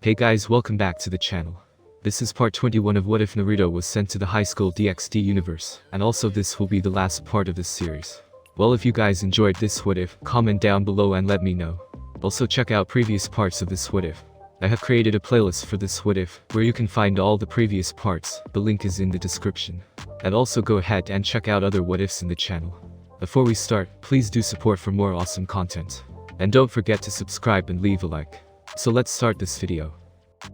Hey guys, welcome back to the channel. This is part 21 of What If Naruto was sent to the Highschool DxD universe, and also this will be the last part of this series. Well, if you guys enjoyed this What If, comment down below and let me know. Also check out previous parts of this What If. I have created a playlist for this What If, where you can find all the previous parts, the link is in the description. And also go ahead and check out other What Ifs in the channel. Before we start, please do support for more awesome content. And don't forget to subscribe and leave a like. So let's start this video.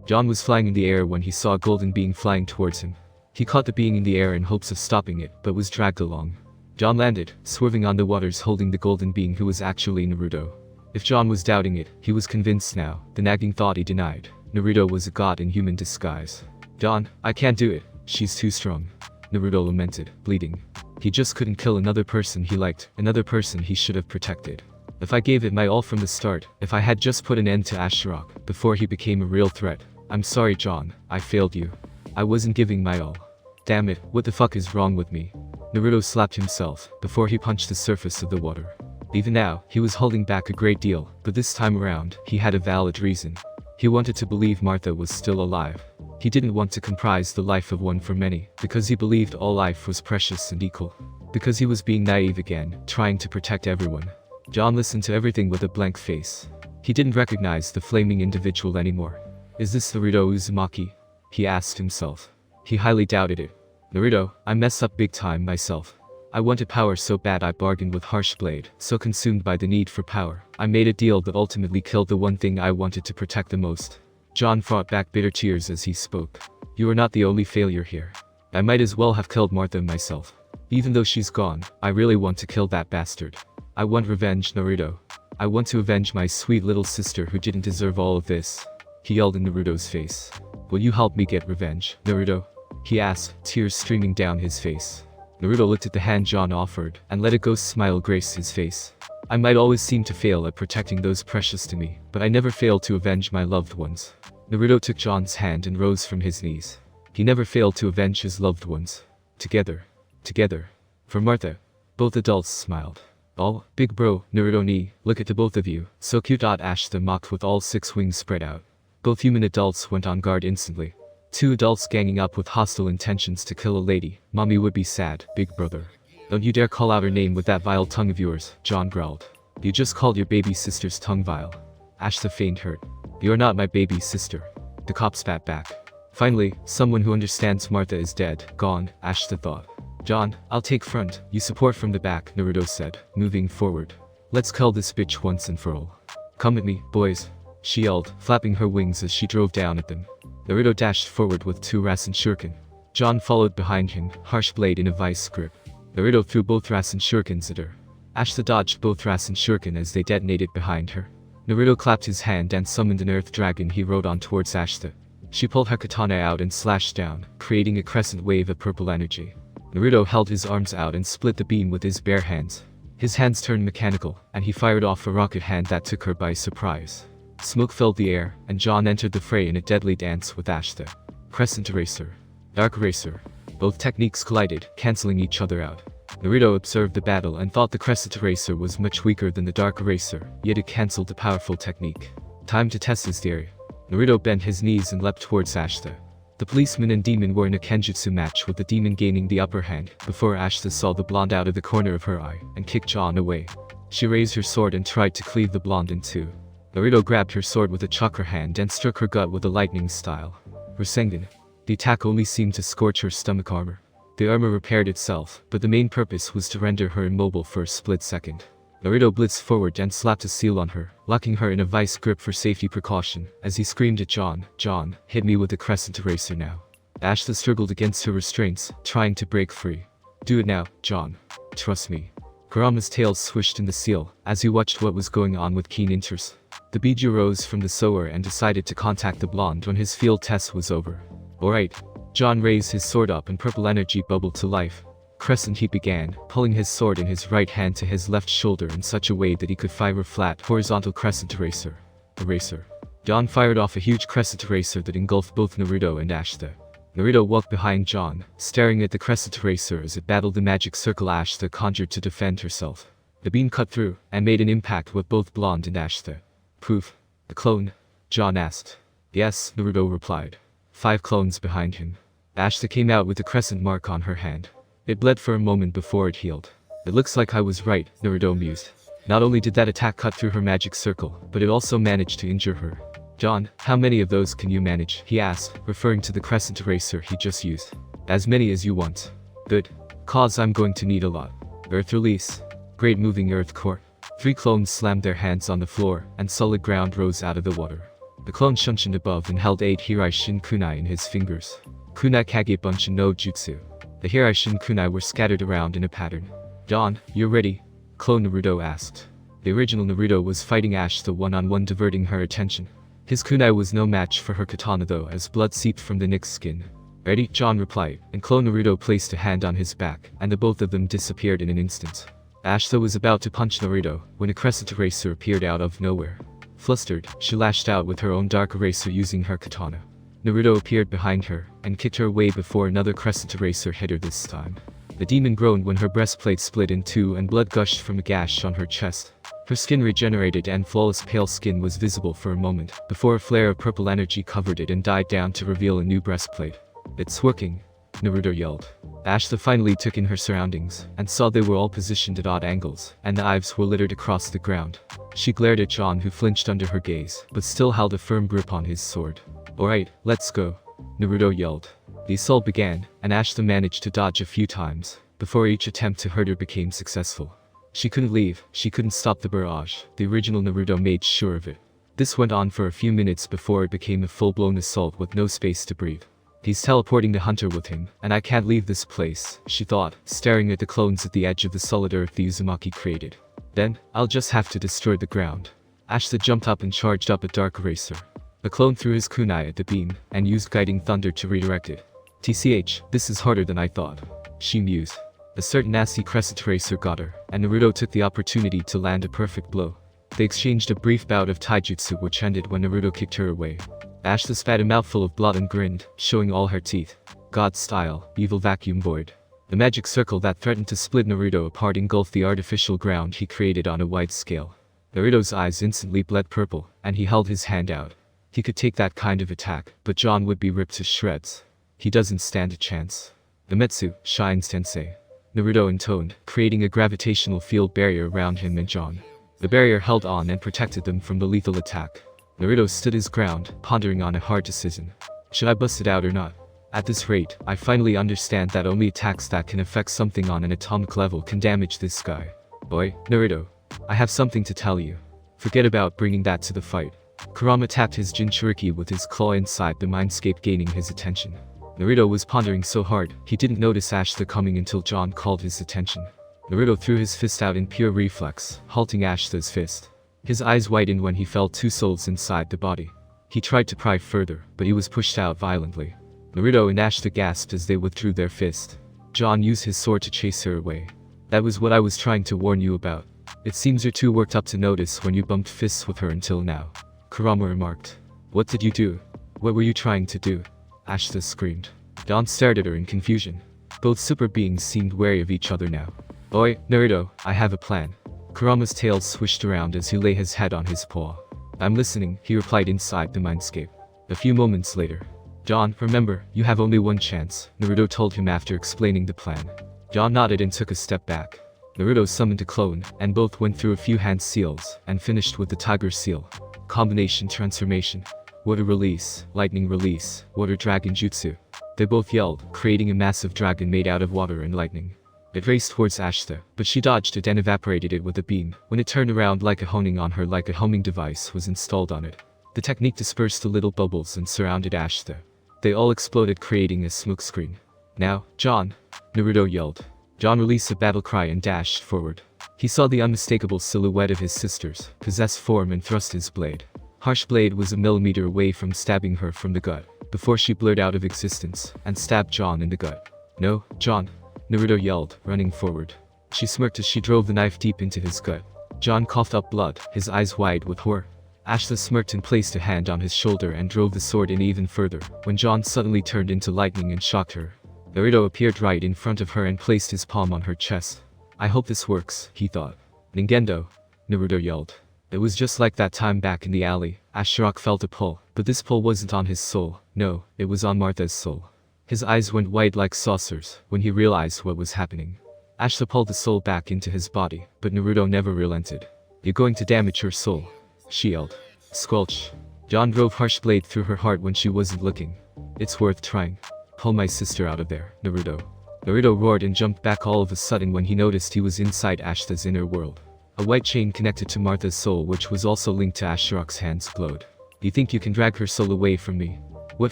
John was flying in the air when he saw a golden being flying towards him. He caught the being in the air in hopes of stopping it, but was dragged along. John landed, swerving on the waters holding the golden being who was actually Naruto. If John was doubting it, he was convinced now, the nagging thought he denied. Naruto was a god in human disguise. John, I can't do it, she's too strong. Naruto lamented, bleeding. He just couldn't kill another person he liked, another person he should have protected. If I gave it my all from the start, if I had just put an end to Ashter before he became a real threat. I'm sorry John, I failed you. I wasn't giving my all. Damn it, what the fuck is wrong with me? Naruto slapped himself, before he punched the surface of the water. Even now, he was holding back a great deal, but this time around, he had a valid reason. He wanted to believe Martha was still alive. He didn't want to comprise the life of one for many, because he believed all life was precious and equal. Because he was being naive again, trying to protect everyone. John listened to everything with a blank face. He didn't recognize the flaming individual anymore. Is this Naruto Uzumaki? He asked himself. He highly doubted it. Naruto, I messed up big time myself. I wanted power so bad I bargained with Harsh Blade, so consumed by the need for power. I made a deal that ultimately killed the one thing I wanted to protect the most. John fought back bitter tears as he spoke. You are not the only failure here. I might as well have killed Martha myself. Even though she's gone, I really want to kill that bastard. I want revenge, Naruto. I want to avenge my sweet little sister who didn't deserve all of this. He yelled in Naruto's face. Will you help me get revenge, Naruto? He asked, tears streaming down his face. Naruto looked at the hand John offered, and let a ghost smile grace his face. I might always seem to fail at protecting those precious to me, but I never failed to avenge my loved ones. Naruto took John's hand and rose from his knees. He never failed to avenge his loved ones. Together. Together. For Martha. Both adults smiled. Oh, big bro, Naruto ni, look at the both of you, so cute. Ashter mocked with all 6 wings spread out. Both human adults went on guard instantly. 2 adults ganging up with hostile intentions to kill a lady. Mommy would be sad, big brother. Don't you dare call out her name with that vile tongue of yours, John growled. You just called your baby sister's tongue vile. Ashter feigned hurt. You're not my baby sister. The cop spat back. Finally, someone who understands Martha is dead, gone, Ashter thought. John, I'll take front, you support from the back, Naruto said, moving forward. Let's kill this bitch once and for all. Come at me, boys. She yelled, flapping her wings as she drove down at them. Naruto dashed forward with 2 Rasen Shuriken. John followed behind him, Harsh Blade in a vice grip. Naruto threw both Rasen Shurikens at her. Ashter dodged both Rasen Shuriken as they detonated behind her. Naruto clapped his hand and summoned an earth dragon he rode on towards Ashter. She pulled her katana out and slashed down, creating a crescent wave of purple energy. Naruto held his arms out and split the beam with his bare hands. His hands turned mechanical, and he fired off a rocket hand that took her by surprise. Smoke filled the air, and John entered the fray in a deadly dance with Ashter. Crescent Eraser. Dark Eraser. Both techniques collided, cancelling each other out. Naruto observed the battle and thought the Crescent Eraser was much weaker than the Dark Eraser, yet it cancelled the powerful technique. Time to test his theory. Naruto bent his knees and leapt towards Ashter. The policeman and demon were in a kenjutsu match with the demon gaining the upper hand, before Ashter saw the blonde out of the corner of her eye, and kicked John away. She raised her sword and tried to cleave the blonde in 2. Naruto grabbed her sword with a chakra hand and struck her gut with a lightning style. Rasengan. The attack only seemed to scorch her stomach armor. The armor repaired itself, but the main purpose was to render her immobile for a split second. Naruto blitzed forward and slapped a seal on her, locking her in a vice grip for safety precaution, as he screamed at John, John, hit me with the Crescent Eraser now. Ashter struggled against her restraints, trying to break free. Do it now, John. Trust me. Kurama's tail swished in the seal, as he watched what was going on with keen interest. The Bijuus rose from the sewer and decided to contact the blonde when his field test was over. Alright. John raised his sword up and purple energy bubbled to life. Crescent he began, pulling his sword in his right hand to his left shoulder in such a way that he could fire a flat, horizontal Crescent Eraser. Eraser. John fired off a huge Crescent Eraser that engulfed both Naruto and Ashter. Naruto walked behind John, staring at the Crescent Eraser as it battled the magic circle Ashter conjured to defend herself. The beam cut through, and made an impact with both blonde and Ashter. Proof. The clone? John asked. Yes, Naruto replied. 5 clones behind him. Ashter came out with a crescent mark on her hand. It bled for a moment before it healed. It looks like I was right, Naruto mused. Not only did that attack cut through her magic circle, but it also managed to injure her. John, how many of those can you manage? He asked, referring to the crescent eraser he just used. As many as you want. Good. Cause I'm going to need a lot. Earth release. Great moving earth core. 3 clones slammed their hands on the floor, and solid ground rose out of the water. The clone shunshined above and held 8 Hiraishin kunai in his fingers. Kunai kage bunshin no jutsu. The Hiraishin kunai were scattered around in a pattern. John, you're ready? Clone Naruto asked. The original Naruto was fighting Ashter one-on-one, diverting her attention. His kunai was no match for her katana though, as blood seeped from the Nick's skin. Ready? John replied, and Clone Naruto placed a hand on his back, and the both of them disappeared in an instant. Ashter was about to punch Naruto, when a crescent eraser appeared out of nowhere. Flustered, she lashed out with her own dark eraser using her katana. Naruto appeared behind her, and kicked her away before another crescent eraser hit her this time. The demon groaned when her breastplate split in two and blood gushed from a gash on her chest. Her skin regenerated and flawless pale skin was visible for a moment, before a flare of purple energy covered it and died down to reveal a new breastplate. It's working, Naruto yelled. Ashter finally took in her surroundings, and saw they were all positioned at odd angles, and knives were littered across the ground. She glared at John, who flinched under her gaze, but still held a firm grip on his sword. Alright, let's go, Naruto yelled. The assault began, and Ashter managed to dodge a few times, before each attempt to hurt her became successful. She couldn't leave, she couldn't stop the barrage, the original Naruto made sure of it. This went on for a few minutes before it became a full-blown assault with no space to breathe. He's teleporting the hunter with him, and I can't leave this place, she thought, staring at the clones at the edge of the solid earth the Uzumaki created. Then, I'll just have to destroy the ground. Ashter jumped up and charged up a dark eraser. The clone threw his kunai at the beam, and used guiding thunder to redirect it. TCH, this is harder than I thought, she mused. A certain nasty crescent eraser got her, and Naruto took the opportunity to land a perfect blow. They exchanged a brief bout of taijutsu which ended when Naruto kicked her away. Ashter spat a mouthful of blood and grinned, showing all her teeth. God style, evil vacuum void. The magic circle that threatened to split Naruto apart engulfed the artificial ground he created on a wide scale. Naruto's eyes instantly bled purple, and he held his hand out. He could take that kind of attack, but John would be ripped to shreds. He doesn't stand a chance. The Metsu shines Tensei, Naruto intoned, creating a gravitational field barrier around him and John. The barrier held on and protected them from the lethal attack. Naruto stood his ground, pondering on a hard decision. Should I bust it out or not? At this rate, I finally understand that only attacks that can affect something on an atomic level can damage this guy. Boy, Naruto, I have something to tell you. Forget about bringing that to the fight. Kurama tapped his Jinchuriki with his claw inside the mindscape, gaining his attention. Naruto was pondering so hard, he didn't notice Ashter coming until John called his attention. Naruto threw his fist out in pure reflex, halting Ashter's fist. His eyes widened when he felt 2 souls inside the body. He tried to pry further, but he was pushed out violently. Naruto and Ashter gasped as they withdrew their fist. John used his sword to chase her away. That was what I was trying to warn you about. It seems you're too worked up to notice when you bumped fists with her until now, Kurama remarked. What did you do? What were you trying to do? Ashter screamed. John stared at her in confusion. Both super beings seemed wary of each other now. Oi, Naruto, I have a plan. Kurama's tail swished around as he lay his head on his paw. I'm listening, he replied inside the mindscape. A few moments later. John, remember, you have only one chance, Naruto told him after explaining the plan. John nodded and took a step back. Naruto summoned a clone, and both went through a few hand seals, and finished with the tiger seal. Combination transformation. Water release, lightning release, water dragon jutsu. They both yelled, creating a massive dragon made out of water and lightning. It raced towards Ashter, but she dodged it and evaporated it with a beam. When it turned around like a honing on her, like a homing device was installed on it. The technique dispersed the little bubbles and surrounded Ashter. They all exploded, creating a smokescreen. Now, John, Naruto yelled. John released a battle cry and dashed forward. He saw the unmistakable silhouette of his sister's possessed form and thrust his blade. Harsh blade was a millimeter away from stabbing her from the gut, before she blurred out of existence, and stabbed John in the gut. No, John, Naruto yelled, running forward. She smirked as she drove the knife deep into his gut. John coughed up blood, his eyes wide with horror. Ashter smirked and placed a hand on his shoulder and drove the sword in even further, when John suddenly turned into lightning and shocked her. Naruto appeared right in front of her and placed his palm on her chest. I hope this works, he thought. Ningendo, Naruto yelled. It was just like that time back in the alley. Ashter felt a pull, But this pull wasn't on his soul, no, it was on Martha's soul. His eyes went wide like saucers when he realized what was happening. Ashter pulled the soul back into his body, but Naruto never relented. "You're going to damage her soul," she yelled. Squelch. John drove harsh blade through her heart when she wasn't looking. "It's worth trying. Pull my sister out of there, Naruto." Naruto roared and jumped back all of a sudden when he noticed he was inside Ashter's inner world. A white chain connected to Martha's soul, which was also linked to Ashter's hands, glowed. "You think you can drag her soul away from me? What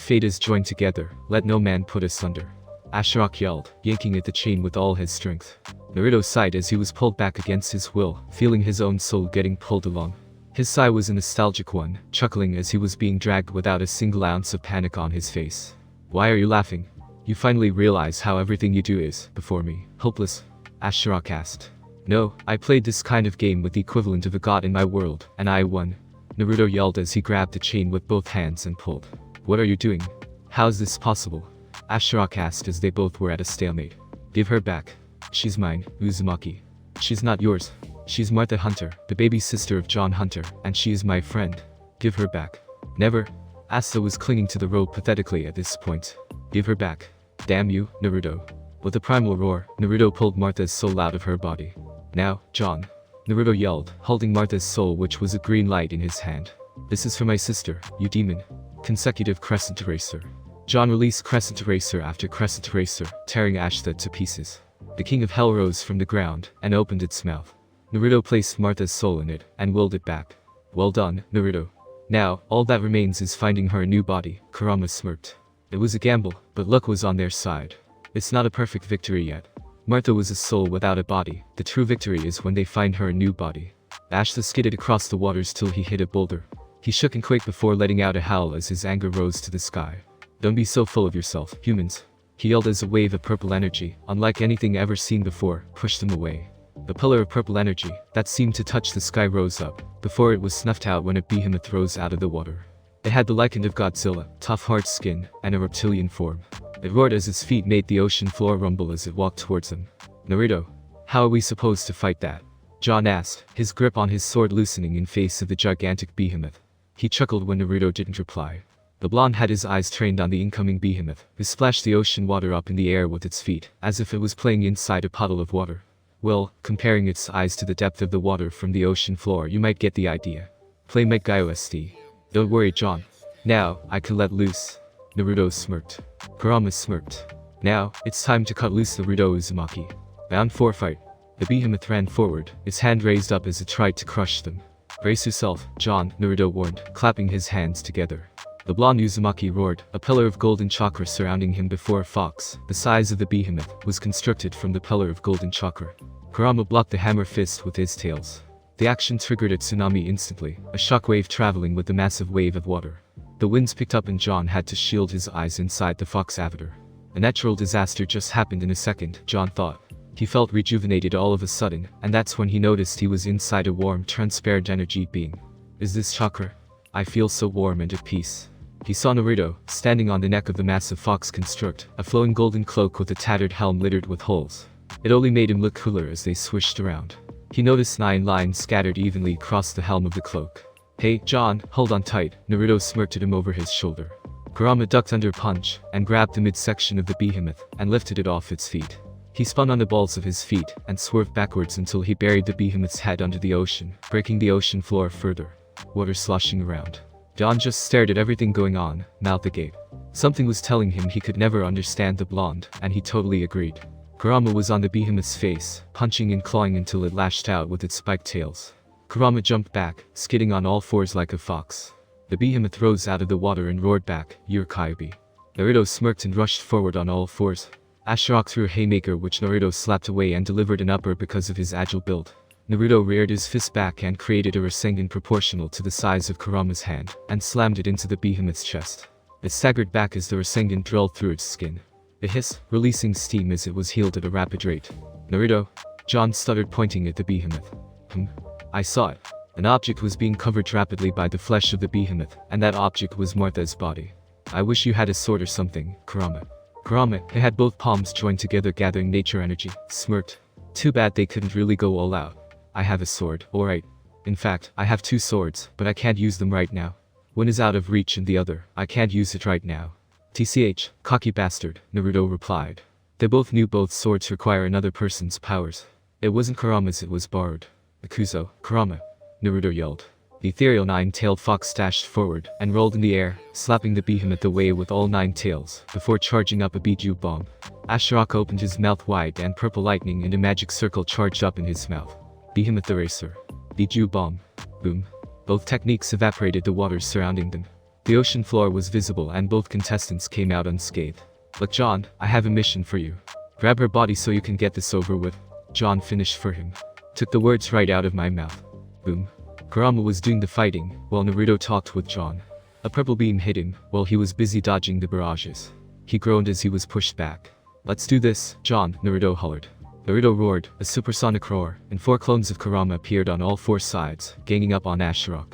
fate is joined together, let no man put asunder." Ashter yelled, yanking at the chain with all his strength. Naruto sighed as he was pulled back against his will, feeling his own soul getting pulled along. His sigh was a nostalgic one, chuckling as he was being dragged without a single ounce of panic on his face. "Why are you laughing? You finally realize how everything you do is, before me, hopeless?" Ashter asked. "No, I played this kind of game with the equivalent of a god in my world, and I won," Naruto yelled as he grabbed the chain with both hands and pulled. "What are you doing? How is this possible?" Ashter asked as they both were at a stalemate. "Give her back. She's mine, Uzumaki." "She's not yours. She's Martha Hunter, the baby sister of John Hunter, and she is my friend. Give her back." "Never." Asta was clinging to the rope pathetically at this point. "Give her back. Damn you, Naruto." With a primal roar, Naruto pulled Martha's soul out of her body. "Now, John," Naruto yelled, holding Martha's soul, which was a green light, in his hand. "This is for my sister, you demon." Consecutive crescent eraser. John released crescent eraser after crescent eraser, tearing Ashter to pieces. The king of hell rose from the ground and opened its mouth. Naruto placed Martha's soul in it and willed it back. "Well done, Naruto. Now, all that remains is finding her a new body," Kurama smirked. It was a gamble, but luck was on their side. It's not a perfect victory yet. Martha was a soul without a body. The true victory is when they find her a new body. Ashter skidded across the waters till he hit a boulder. He shook and quaked before letting out a howl as his anger rose to the sky. "Don't be so full of yourself, humans," he yelled as a wave of purple energy, unlike anything ever seen before, pushed them away. The pillar of purple energy, that seemed to touch the sky, rose up, before it was snuffed out when a behemoth rose out of the water. It had the likeness of Godzilla, tough hard skin, and a reptilian form. It roared as its feet made the ocean floor rumble as it walked towards them. "Naruto, how are we supposed to fight that?" John asked, his grip on his sword loosening in face of the gigantic behemoth. He chuckled when Naruto didn't reply. The blonde had his eyes trained on the incoming behemoth, who splashed the ocean water up in the air with its feet, as if it was playing inside a puddle of water. Well, comparing its eyes to the depth of the water from the ocean floor, you might get the idea. Play DxD. "Don't worry, John. Now, I can let loose." Naruto smirked. Kurama smirked. "Now, it's time to cut loose Naruto Uzumaki." Bound for fight. The behemoth ran forward, its hand raised up as it tried to crush them. "Brace yourself, John," Naruto warned, clapping his hands together. The blonde Uzumaki roared, a pillar of golden chakra surrounding him before a fox, the size of the behemoth, was constructed from the pillar of golden chakra. Kurama blocked the hammer fist with his tails. The action triggered a tsunami instantly, a shockwave traveling with the massive wave of water. The winds picked up and John had to shield his eyes inside the fox avatar. A natural disaster just happened in a second, John thought. He felt rejuvenated all of a sudden, and that's when he noticed he was inside a warm, transparent energy being. "Is this chakra? I feel so warm and at peace." He saw Naruto, standing on the neck of the massive fox construct, a flowing golden cloak with a tattered helm littered with holes. It only made him look cooler as they swished around. He noticed 9 lines scattered evenly across the helm of the cloak. "Hey, John, hold on tight," Naruto smirked at him over his shoulder. Kurama ducked under a punch, and grabbed the midsection of the behemoth, and lifted it off its feet. He spun on the balls of his feet, and swerved backwards until he buried the behemoth's head under the ocean, breaking the ocean floor further. Water sloshing around. John just stared at everything going on, mouth agape. Something was telling him he could never understand the blonde, and he totally agreed. Kurama was on the behemoth's face, punching and clawing until it lashed out with its spiked tails. Kurama jumped back, skidding on all fours like a fox. The behemoth rose out of the water and roared back, "You're Kyubi." Naruto smirked and rushed forward on all fours. Ashter threw a haymaker which Naruto slapped away and delivered an upper because of his agile build. Naruto reared his fist back and created a Rasengan proportional to the size of Kurama's hand, and slammed it into the behemoth's chest. It staggered back as the Rasengan drilled through its skin. It hissed, releasing steam as it was healed at a rapid rate. "Naruto?" John stuttered, pointing at the behemoth. I saw it. An object was being covered rapidly by the flesh of the behemoth, and that object was Martha's body. "I wish you had a sword or something, Kurama." Kurama, who had both palms joined together gathering nature energy, smirked. "Too bad they couldn't really go all out. I have a sword, alright. In fact, I have 2 swords, but I can't use them right now." One is out of reach and the other, I can't use it right now. TCH, cocky bastard, Naruto replied. They both knew both swords require another person's powers. It wasn't Kurama's, it was borrowed. Akuzo, Kurama, Naruto yelled. The ethereal nine-tailed fox dashed forward and rolled in the air, slapping the behemoth away with all 9 tails, before charging up a Bijuus bomb. Ashter opened his mouth wide and purple lightning and a magic circle charged up in his mouth. Behemoth eraser. Bijuus bomb. Boom. Both techniques evaporated the waters surrounding them. The ocean floor was visible and both contestants came out unscathed. Look John, I have a mission for you. Grab her body so you can get this over with. John finished for him. Took the words right out of my mouth. Boom. Kurama was doing the fighting, while Naruto talked with John. A purple beam hit him, while he was busy dodging the barrages. He groaned as he was pushed back. Let's do this, John, Naruto hollered. Naruto roared, a supersonic roar, and 4 clones of Kurama appeared on all 4 sides, ganging up on Ashter.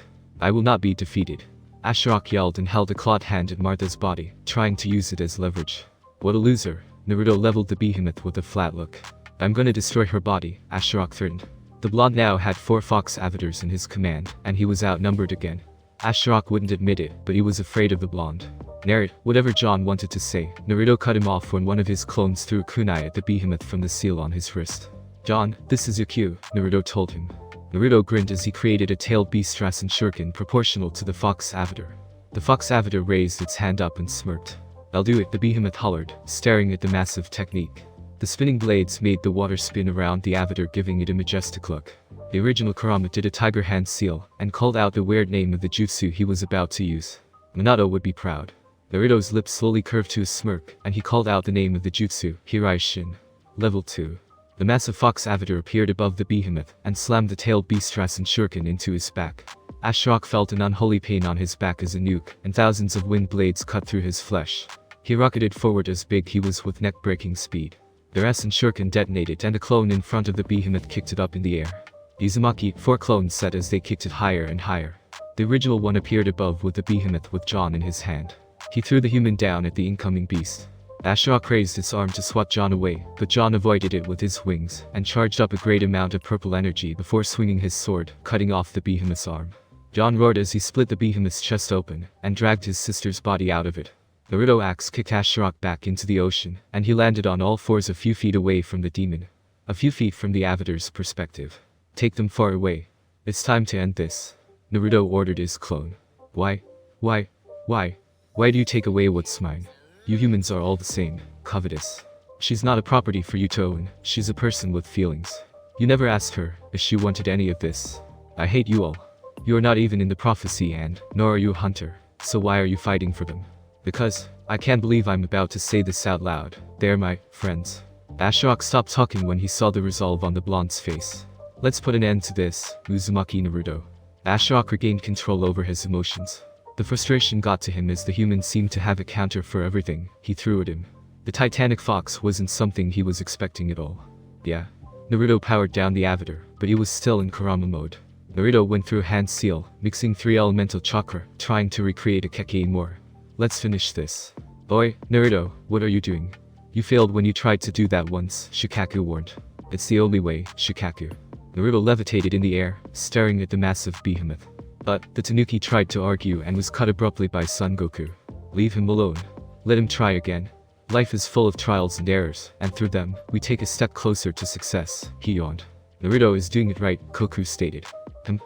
I will not be defeated. Ashter yelled and held a clawed hand at Martha's body, trying to use it as leverage. What a loser. Naruto leveled the behemoth with a flat look. I'm gonna destroy her body, Ashter threatened. The blonde now had 4 fox avatars in his command, and he was outnumbered again. Ashter wouldn't admit it, but he was afraid of the blonde. Narrate, whatever John wanted to say, Naruto cut him off when one of his clones threw a kunai at the behemoth from the seal on his wrist. John, this is your cue, Naruto told him. Naruto grinned as he created a tailed beast Rasen shuriken proportional to the fox avatar. The fox avatar raised its hand up and smirked. I'll do it, the behemoth hollered, staring at the massive technique. The spinning blades made the water spin around the avatar, giving it a majestic look. The original Kurama did a tiger hand seal, and called out the weird name of the jutsu he was about to use. Minato would be proud. Naruto's lips slowly curved to a smirk, and he called out the name of the jutsu, Hirai Shin. Level 2. The massive fox avatar appeared above the behemoth, and slammed the tailed beast Rasen shuriken into his back. Ashter felt an unholy pain on his back as a nuke, and thousands of wind blades cut through his flesh. He rocketed forward as big he was with neck-breaking speed. The Rasen shuriken detonated and a clone in front of the behemoth kicked it up in the air. Izumaki, 4 clones set as they kicked it higher and higher. The original one appeared above with the behemoth with John in his hand. He threw the human down at the incoming beast. Ashter raised his arm to swat John away, but John avoided it with his wings, and charged up a great amount of purple energy before swinging his sword, cutting off the behemoth's arm. John roared as he split the behemoth's chest open, and dragged his sister's body out of it. Naruto axe kicked Ashter back into the ocean, and he landed on all 4s a few feet away from the demon. A few feet from the avatar's perspective. Take them far away. It's time to end this. Naruto ordered his clone. Why do you take away what's mine? You humans are all the same, covetous. She's not a property for you to own, she's a person with feelings. You never asked her if she wanted any of this. I hate you all. You are not even in the prophecy and, nor are you a hunter, so why are you fighting for them? Because, I can't believe I'm about to say this out loud, they're my friends. Ashter stopped talking when he saw the resolve on the blonde's face. Let's put an end to this, Uzumaki Naruto. Ashter regained control over his emotions. The frustration got to him as the human seemed to have a counter for everything he threw at him. The Titanic Fox wasn't something he was expecting at all. Yeah. Naruto powered down the avatar, but he was still in Kurama mode. Naruto went through a hand seal, mixing 3 elemental chakra, trying to recreate a Kekkei more. Let's finish this. Boy, Naruto, what are you doing? You failed when you tried to do that once, Shikaku warned. It's the only way, Shikaku. Naruto levitated in the air, staring at the massive behemoth. But, the Tanuki tried to argue and was cut abruptly by Son Goku. Leave him alone. Let him try again. Life is full of trials and errors, and through them, we take a step closer to success, he yawned. Naruto is doing it right, Goku stated.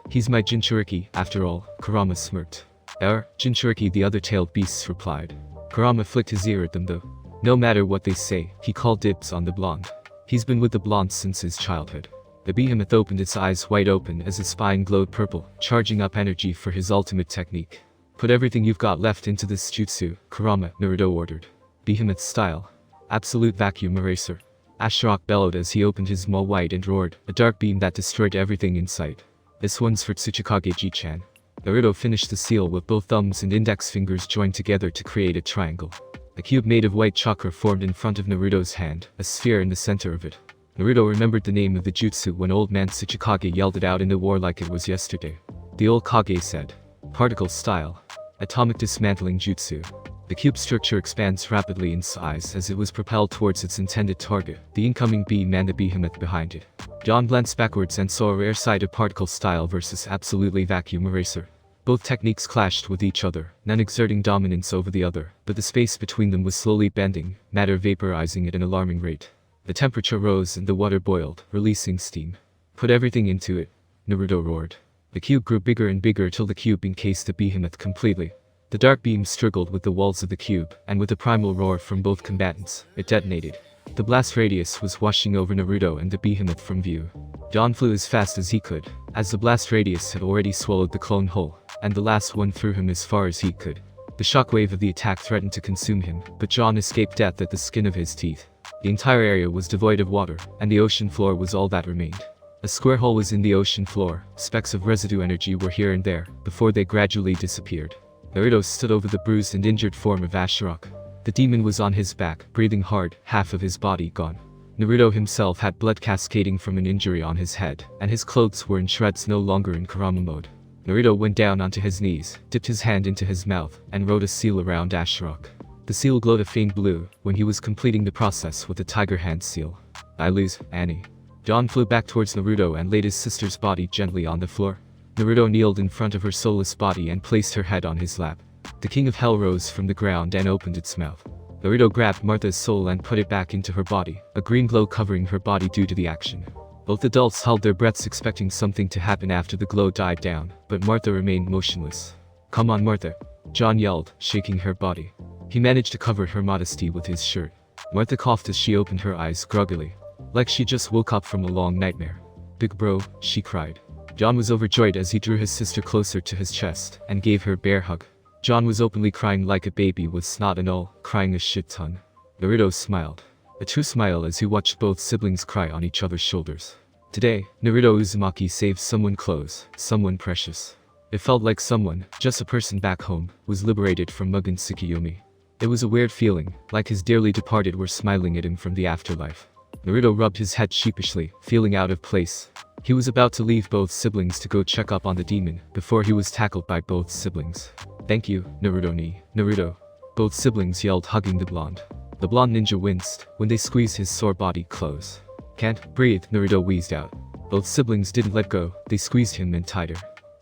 He's my Jinchuriki, after all, Kurama smirked. Jinchuriki, the other tailed beasts replied. Kurama flicked his ear at them though. No matter what they say, he called dibs on the blonde. He's been with the blonde since his childhood. The behemoth opened its eyes wide open as his spine glowed purple, charging up energy for his ultimate technique. Put everything you've got left into this jutsu, Kurama, Naruto ordered. Behemoth style. Absolute vacuum eraser. Ashter bellowed as he opened his maw wide and roared, a dark beam that destroyed everything in sight. This one's for Tsuchikage Ji-chan. Naruto finished the seal with both thumbs and index fingers joined together to create a triangle. A cube made of white chakra formed in front of Naruto's hand, a sphere in the center of it. Naruto remembered the name of the jutsu when old man Tsuchikage yelled it out in the war like it was yesterday. The old Kage said. Particle style. Atomic dismantling jutsu. The cube structure expands rapidly in size as it was propelled towards its intended target, the incoming beam and the behemoth behind it. John glanced backwards and saw a rare sight of particle style versus absolutely vacuum eraser. Both techniques clashed with each other, none exerting dominance over the other, but the space between them was slowly bending, matter vaporizing at an alarming rate. The temperature rose and the water boiled, releasing steam. "Put everything into it," Naruto roared. The cube grew bigger and bigger till the cube encased the behemoth completely. The dark beam struggled with the walls of the cube, and with a primal roar from both combatants, it detonated. The blast radius was washing over Naruto and the behemoth from view. John flew as fast as he could, as the blast radius had already swallowed the clone whole, and the last one threw him as far as he could. The shockwave of the attack threatened to consume him, but John escaped death at the skin of his teeth. The entire area was devoid of water, and the ocean floor was all that remained. A square hole was in the ocean floor, specks of residue energy were here and there, before they gradually disappeared. Naruto stood over the bruised and injured form of Ashter. The demon was on his back, breathing hard, half of his body gone. Naruto himself had blood cascading from an injury on his head, and his clothes were in shreds, no longer in Kurama mode. Naruto went down onto his knees, dipped his hand into his mouth, and wrote a seal around Ashter. The seal glowed a faint blue, when he was completing the process with a tiger hand seal. "I lose, Annie." John flew back towards Naruto and laid his sister's body gently on the floor. Naruto kneeled in front of her soulless body and placed her head on his lap. The King of Hell rose from the ground and opened its mouth. Naruto grabbed Martha's soul and put it back into her body, a green glow covering her body due to the action. Both adults held their breaths expecting something to happen after the glow died down, but Martha remained motionless. "Come on, Martha," John yelled, shaking her body. He managed to cover her modesty with his shirt. Martha coughed as she opened her eyes groggily, like she just woke up from a long nightmare. "Big bro," she cried. John was overjoyed as he drew his sister closer to his chest and gave her a bear hug. John was openly crying like a baby with snot and all, crying a shit ton. Naruto smiled. A true smile as he watched both siblings cry on each other's shoulders. Today, Naruto Uzumaki saved someone close, someone precious. It felt like someone, just a person back home, was liberated from Mugen Tsukiyomi. It was a weird feeling, like his dearly departed were smiling at him from the afterlife. Naruto rubbed his head sheepishly, feeling out of place. He was about to leave both siblings to go check up on the demon, before he was tackled by both siblings. "Thank you, Naruto-ni, Naruto," both siblings yelled, hugging the blonde. The blonde ninja winced when they squeezed his sore body close. "Can't breathe," Naruto wheezed out. Both siblings didn't let go, they squeezed him in tighter.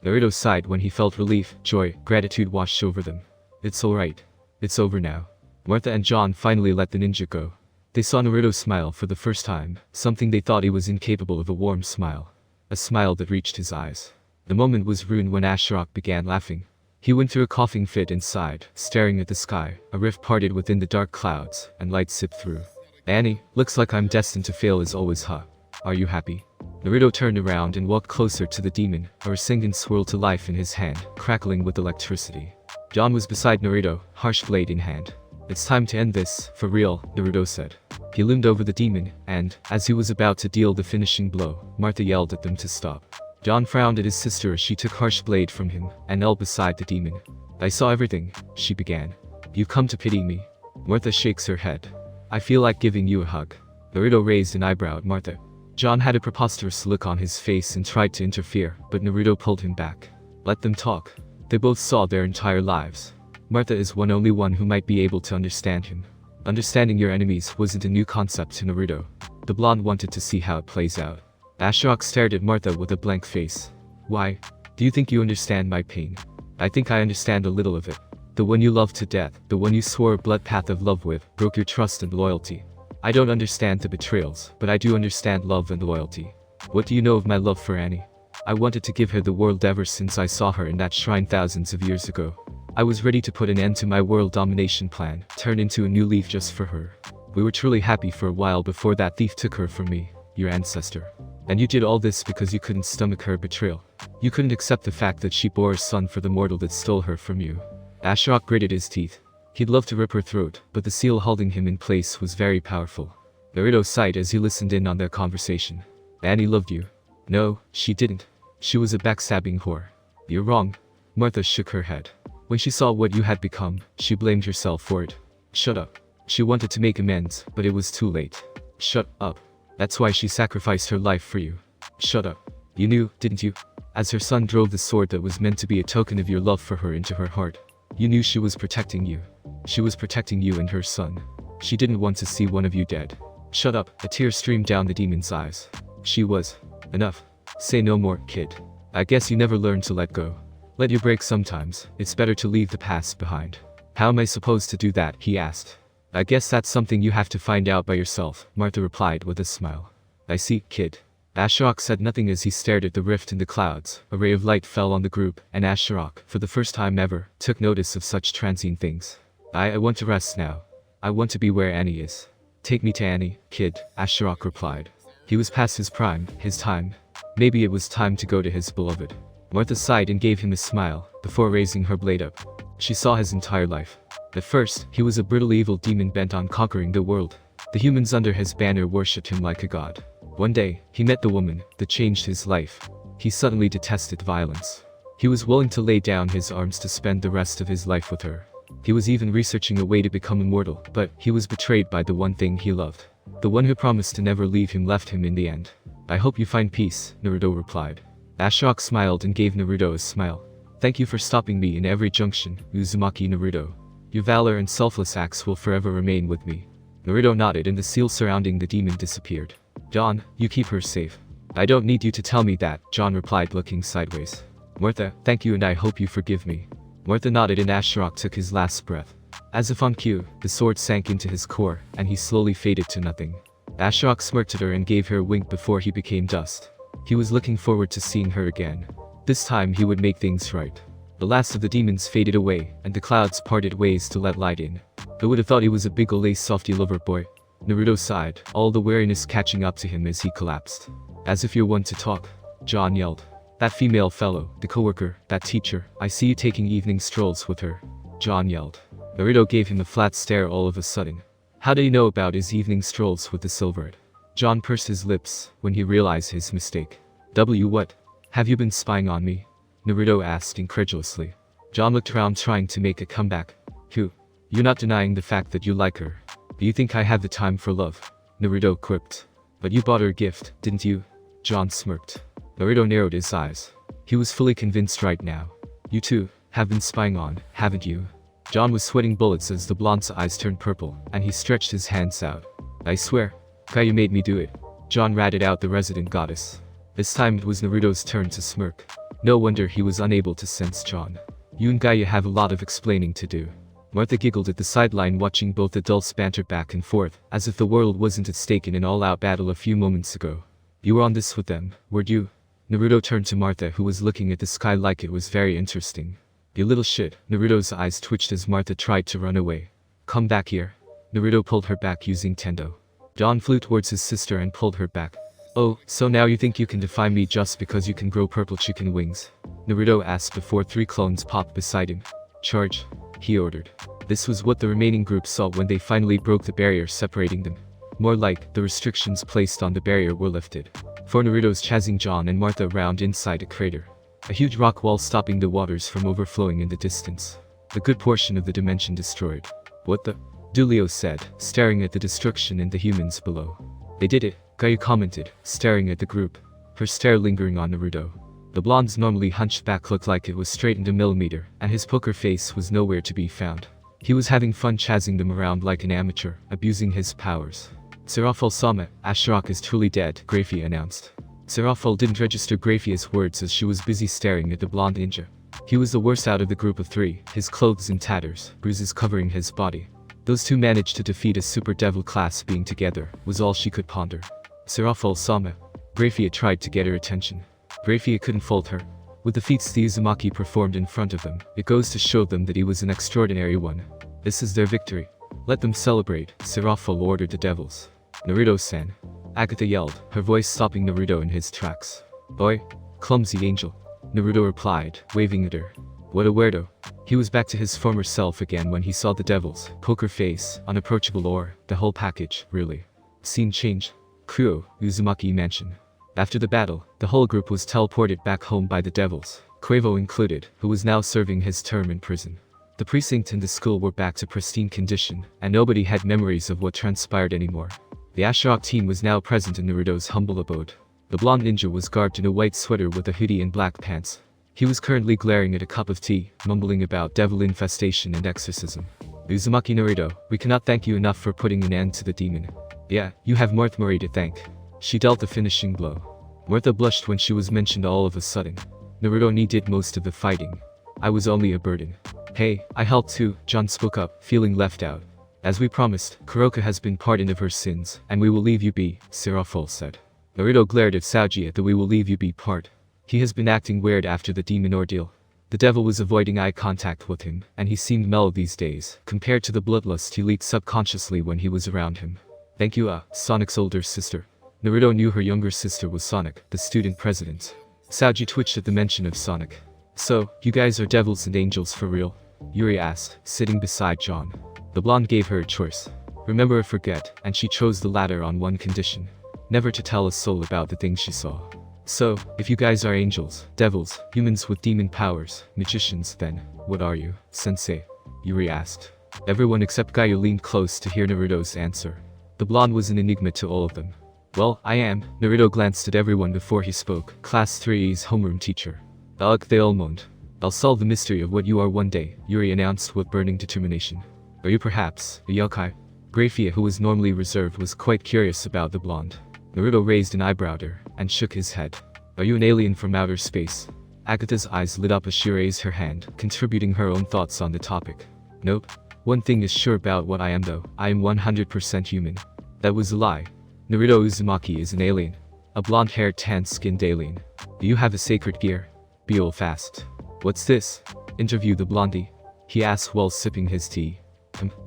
Naruto sighed when he felt relief, joy, gratitude wash over them. "It's alright. It's over now." Martha and John finally let the ninja go. They saw Naruto smile for the first time, something they thought he was incapable of, a warm smile. A smile that reached his eyes. The moment was ruined when Ashter began laughing. He went through a coughing fit and sighed, staring at the sky. A rift parted within the dark clouds, and light sipped through. "Annie, looks like I'm destined to fail as always, huh? Are you happy?" Naruto turned around and walked closer to the demon, a Rasengan swirled to life in his hand, crackling with electricity. John was beside Naruto, harsh blade in hand. "It's time to end this, for real," Naruto said. He loomed over the demon, and, as he was about to deal the finishing blow, Martha yelled at them to stop. John frowned at his sister as she took harsh blade from him, and knelt beside the demon. "I saw everything," she began. "You've come to pity me." Martha shakes her head. "I feel like giving you a hug." Naruto raised an eyebrow at Martha. John had a preposterous look on his face and tried to interfere, but Naruto pulled him back. "Let them talk. They both saw their entire lives. Martha is only one who might be able to understand him." Understanding your enemies wasn't a new concept to Naruto. The blonde wanted to see how it plays out. Ashter stared at Martha with a blank face. "Why? Do you think you understand my pain?" "I think I understand a little of it. The one you loved to death, the one you swore a blood path of love with, broke your trust and loyalty. I don't understand the betrayals, but I do understand love and loyalty. What do you know of my love for Annie? I wanted to give her the world ever since I saw her in that shrine thousands of years ago. I was ready to put an end to my world domination plan, turn into a new leaf just for her. We were truly happy for a while before that thief took her from me, your ancestor. And you did all this because you couldn't stomach her betrayal. You couldn't accept the fact that she bore a son for the mortal that stole her from you." Ashter gritted his teeth. He'd love to rip her throat, but the seal holding him in place was very powerful. Naruto sighed as he listened in on their conversation. "Annie loved you." "No, she didn't. She was a backstabbing whore." "You're wrong." Martha shook her head. "When she saw what you had become, she blamed herself for it." "Shut up." "She wanted to make amends, but it was too late." "Shut up." "That's why she sacrificed her life for you." "Shut up." "You knew, didn't you? As her son drove the sword that was meant to be a token of your love for her into her heart. You knew she was protecting you. She was protecting you and her son. She didn't want to see one of you dead." "Shut up." A tear streamed down the demon's eyes. "She was." "Enough. Say no more, kid. I guess you never learned to let go." Let your break sometimes, it's better to leave the past behind. How am I supposed to do that, he asked. I guess that's something you have to find out by yourself, Martha replied with a smile. I see, kid. Asherock said nothing as he stared at the rift in the clouds. A ray of light fell on the group, and Asherock, for the first time ever, took notice of such transient things. I want to rest now. I want to be where Annie is. Take me to Annie, kid, Asherock replied. He was past his prime, his time. Maybe it was time to go to his beloved. Martha sighed and gave him a smile, before raising her blade up. She saw his entire life. At first, he was a brutal evil demon bent on conquering the world. The humans under his banner worshipped him like a god. One day, he met the woman that changed his life. He suddenly detested violence. He was willing to lay down his arms to spend the rest of his life with her. He was even researching a way to become immortal, but he was betrayed by the one thing he loved. The one who promised to never leave him left him in the end. I hope you find peace, Naruto replied. Asherock smiled and gave Naruto a smile. Thank you for stopping me in every junction, Uzumaki Naruto. Your valor and selfless acts will forever remain with me. Naruto nodded and the seal surrounding the demon disappeared. John, you keep her safe. I don't need you to tell me that, John replied looking sideways. Martha, thank you and I hope you forgive me. Martha nodded and Asherock took his last breath. As if on cue, the sword sank into his core, and he slowly faded to nothing. Asherock smirked at her and gave her a wink before he became dust. He was looking forward to seeing her again. This time he would make things right. The last of the demons faded away, and the clouds parted ways to let light in. Who would have thought he was a big ole softy lover boy? Naruto sighed, all the weariness catching up to him as he collapsed. As if you're one to talk, John yelled. That female fellow, the coworker, that teacher, I see you taking evening strolls with her. John yelled. Naruto gave him a flat stare all of a sudden. How do you know about his evening strolls with the silverhead? John pursed his lips when he realized his mistake. What? Have you been spying on me? Naruto asked incredulously. John looked around trying to make a comeback. You're not denying the fact that you like her. Do you think I have the time for love? Naruto quipped. But you bought her a gift, didn't you? John smirked. Naruto narrowed his eyes. He was fully convinced right now. You too have been spying on, haven't you? John was sweating bullets as the blonde's eyes turned purple, and he stretched his hands out. I swear, Kaguya made me do it. John ratted out the resident goddess. This time it was Naruto's turn to smirk. No wonder he was unable to sense John. You and Kaguya have a lot of explaining to do. Martha giggled at the sideline watching both adults banter back and forth, as if the world wasn't at stake in an all-out battle a few moments ago. You were on this with them, weren't you? Naruto turned to Martha who was looking at the sky like it was very interesting. You little shit, Naruto's eyes twitched as Martha tried to run away. Come back here. Naruto pulled her back using Tendo. John flew towards his sister and pulled her back. Oh, so now you think you can defy me just because you can grow purple chicken wings? Naruto asked before 3 clones popped beside him. Charge, he ordered. This was what the remaining group saw when they finally broke the barrier separating them. More like, the restrictions placed on the barrier were lifted. 4 Narutos chasing John and Martha around inside a crater. A huge rock wall stopping the waters from overflowing in the distance. A good portion of the dimension destroyed. What the? Dulio said, staring at the destruction and the humans below. They did it, Kaguya commented, staring at the group. Her stare lingering on Naruto. The blonde's normally hunched back looked like it was straightened a millimeter, and his poker face was nowhere to be found. He was having fun chasing them around like an amateur, abusing his powers. Serafal-sama, Asherock is truly dead, Grafia announced. Serafal didn't register Grafia's words as she was busy staring at the blonde ninja. He was the worst out of the group of 3, his clothes in tatters, bruises covering his body. Those 2 managed to defeat a super devil class being together, was all she could ponder. Serafal-sama. Grafia tried to get her attention. Grafia couldn't fault her. With the feats the Uzumaki performed in front of him, it goes to show them that he was an extraordinary one. This is their victory. Let them celebrate, Serafal ordered the devils. Naruto-san. Agatha yelled, her voice stopping Naruto in his tracks. Boy, clumsy angel. Naruto replied, waving at her. What a weirdo. He was back to his former self again when he saw the devils, poker face, unapproachable or, the whole package, really. Scene change. Kuo, Uzumaki Mansion. After the battle, the whole group was teleported back home by the devils, Quavo included, who was now serving his term in prison. The precinct and the school were back to pristine condition, and nobody had memories of what transpired anymore. The Asherock team was now present in Naruto's humble abode. The blonde ninja was garbed in a white sweater with a hoodie and black pants. He was currently glaring at a cup of tea, mumbling about devil infestation and exorcism. Uzumaki Naruto, we cannot thank you enough for putting an end to the demon. Yeah, you have Martha Marie to thank. She dealt the finishing blow. Martha blushed when she was mentioned all of a sudden. Naruto did most of the fighting. I was only a burden. Hey, I helped too, John spoke up, feeling left out. As we promised, Kuroka has been pardoned of her sins, and we will leave you be, Sirafol said. Naruto glared at Saji at the we will leave you be part. He has been acting weird after the demon ordeal. The devil was avoiding eye contact with him, and he seemed mellow these days, compared to the bloodlust he leaked subconsciously when he was around him. Thank you, Sonic's older sister. Naruto knew her younger sister was Sonic, the student president. Saji twitched at the mention of Sonic. So, you guys are devils and angels for real? Yuri asked, sitting beside John. The blonde gave her a choice. Remember or forget, and she chose the latter on one condition. Never to tell a soul about the things she saw. So, if you guys are angels, devils, humans with demon powers, magicians, then, what are you, sensei? Yuri asked. Everyone except Kaguya leaned close to hear Naruto's answer. The blonde was an enigma to all of them. Well, I am. Naruto glanced at everyone before he spoke. Class 3E's homeroom teacher. Ugh, they all moaned. I'll solve the mystery of what you are one day, Yuri announced with burning determination. Are you perhaps a yokai? Grafia, who was normally reserved, was quite curious about the blonde. Naruto raised an eyebrow at her, and shook his head. Are you an alien from outer space? Agatha's eyes lit up as she raised her hand, contributing her own thoughts on the topic. Nope. One thing is sure about what I am though, I am 100% human. That was a lie. Naruto Uzumaki is an alien. A blonde-haired tan-skinned alien. Do you have a sacred gear? Beowulf asked. What's this? Interview the blondie. He asked while sipping his tea.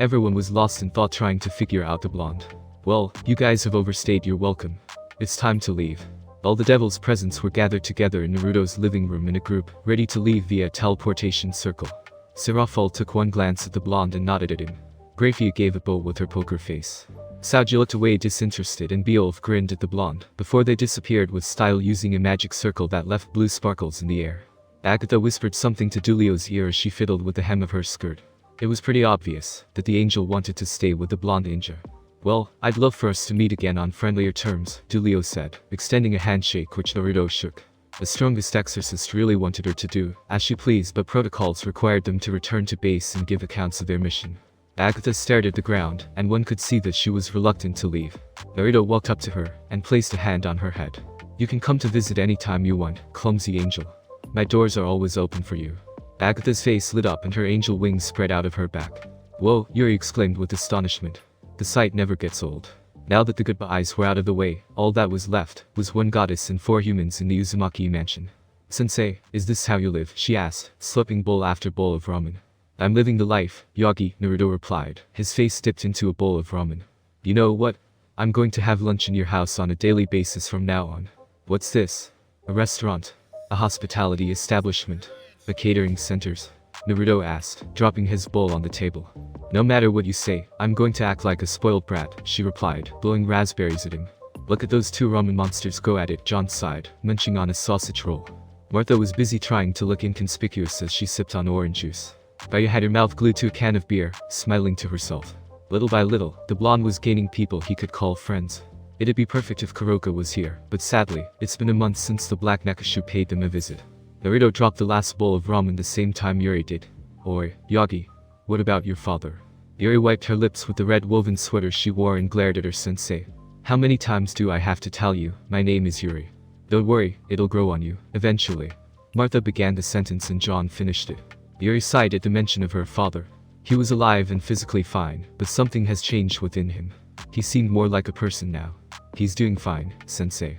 Everyone was lost in thought trying to figure out the blonde. Well, you guys have overstayed your welcome. It's time to leave. All the devil's presents were gathered together in Naruto's living room in a group, ready to leave via teleportation circle. Sirafal took one glance at the blonde and nodded at him. Grafia gave a bow with her poker face. Saji looked away disinterested and Beowulf grinned at the blonde, before they disappeared with style using a magic circle that left blue sparkles in the air. Agatha whispered something to Dulio's ear as she fiddled with the hem of her skirt. It was pretty obvious that the angel wanted to stay with the blonde ninja. Well, I'd love for us to meet again on friendlier terms, Dulio said, extending a handshake which Naruto shook. The strongest exorcist really wanted her to do as she pleased, but protocols required them to return to base and give accounts of their mission. Agatha stared at the ground, and one could see that she was reluctant to leave. Naruto walked up to her and placed a hand on her head. You can come to visit anytime you want, clumsy angel. My doors are always open for you. Agatha's face lit up and her angel wings spread out of her back. Whoa, Yuri exclaimed with astonishment. The sight never gets old. Now that the goodbyes were out of the way, all that was left was one goddess and 4 humans in the Uzumaki mansion. Sensei, is this how you live? She asked, slurping bowl after bowl of ramen. I'm living the life, Yagi, Naruto replied, his face dipped into a bowl of ramen. You know what? I'm going to have lunch in your house on a daily basis from now on. What's this? A restaurant? A hospitality establishment? A catering centers? Naruto asked, dropping his bowl on the table. No matter what you say, I'm going to act like a spoiled brat, she replied, blowing raspberries at him. Look at those 2 ramen monsters go at it, John sighed, munching on a sausage roll. Martha was busy trying to look inconspicuous as she sipped on orange juice. Kaguya had her mouth glued to a can of beer, smiling to herself. Little by little, the blonde was gaining people he could call friends. It'd be perfect if Kuroka was here, but sadly, it's been a month since the Black Nekashu paid them a visit. Naruto dropped the last bowl of ramen the same time Yuri did. Oi, Yagi. What about your father? Yuri wiped her lips with the red woven sweater she wore and glared at her sensei. How many times do I have to tell you, my name is Yuri? Don't worry, it'll grow on you, eventually. Martha began the sentence and John finished it. Yuri sighed at the mention of her father. He was alive and physically fine, but something has changed within him. He seemed more like a person now. He's doing fine, sensei.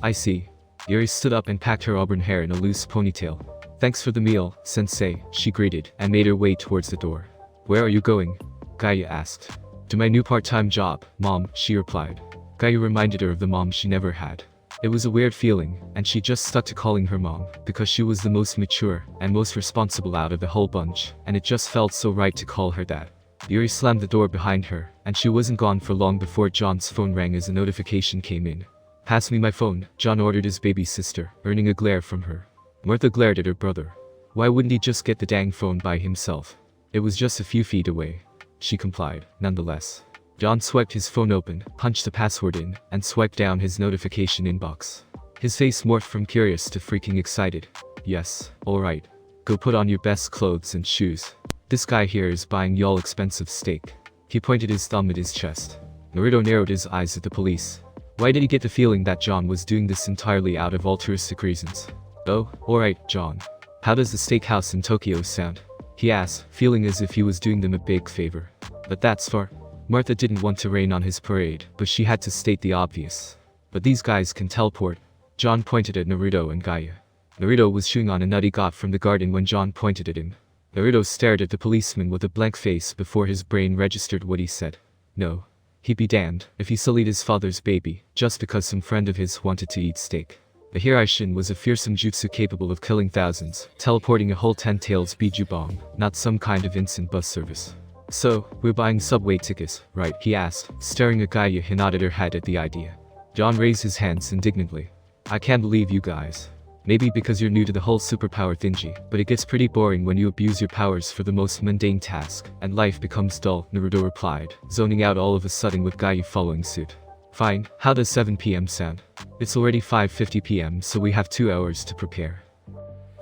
I see. Yuri stood up and packed her auburn hair in a loose ponytail. Thanks for the meal, sensei, she greeted, and made her way towards the door. Where are you going? Kaguya asked. To my new part-time job, Mom, she replied. Kaguya reminded her of the mom she never had. It was a weird feeling, and she just stuck to calling her mom, because she was the most mature and most responsible out of the whole bunch, and it just felt so right to call her that. Yuri slammed the door behind her, and she wasn't gone for long before John's phone rang as a notification came in. Pass me my phone, John ordered his baby sister, earning a glare from her. Martha glared at her brother. Why wouldn't he just get the dang phone by himself? It was just a few feet away. She complied, nonetheless. John swiped his phone open, punched the password in, and swiped down his notification inbox. His face morphed from curious to freaking excited. Yes, alright. Go put on your best clothes and shoes. This guy here is buying y'all expensive steak. He pointed his thumb at his chest. Naruto narrowed his eyes at the police. Why did he get the feeling that John was doing this entirely out of altruistic reasons? Oh, alright, John. How does the steakhouse in Tokyo sound? He asked, feeling as if he was doing them a big favor. But that's far. Martha didn't want to rain on his parade, but she had to state the obvious. But these guys can teleport. John pointed at Naruto and Gaia. Naruto was chewing on a nut he got from the garden when John pointed at him. Naruto stared at the policeman with a blank face before his brain registered what he said. No. He'd be damned if he sullied his father's baby, just because some friend of his wanted to eat steak. The Hiraishin was a fearsome jutsu capable of killing thousands, teleporting a whole 10 tails Biju bomb, not some kind of instant bus service. So, we're buying subway tickets, right? He asked, staring at Gaia who nodded her head at the idea. John raised his hands indignantly. I can't believe you guys. Maybe because you're new to the whole superpower thingy, but it gets pretty boring when you abuse your powers for the most mundane task, and life becomes dull, Naruto replied, zoning out all of a sudden with Gaia following suit. Fine, how does 7 PM sound? It's already 5:50 PM, so we have 2 hours to prepare.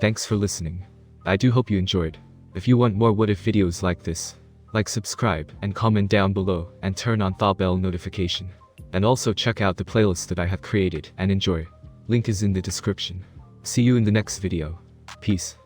Thanks for listening. I do hope you enjoyed. If you want more what if videos like this, like, subscribe, and comment down below, and turn on the bell notification. And also check out the playlist that I have created, and enjoy. Link is in the description. See you in the next video. Peace.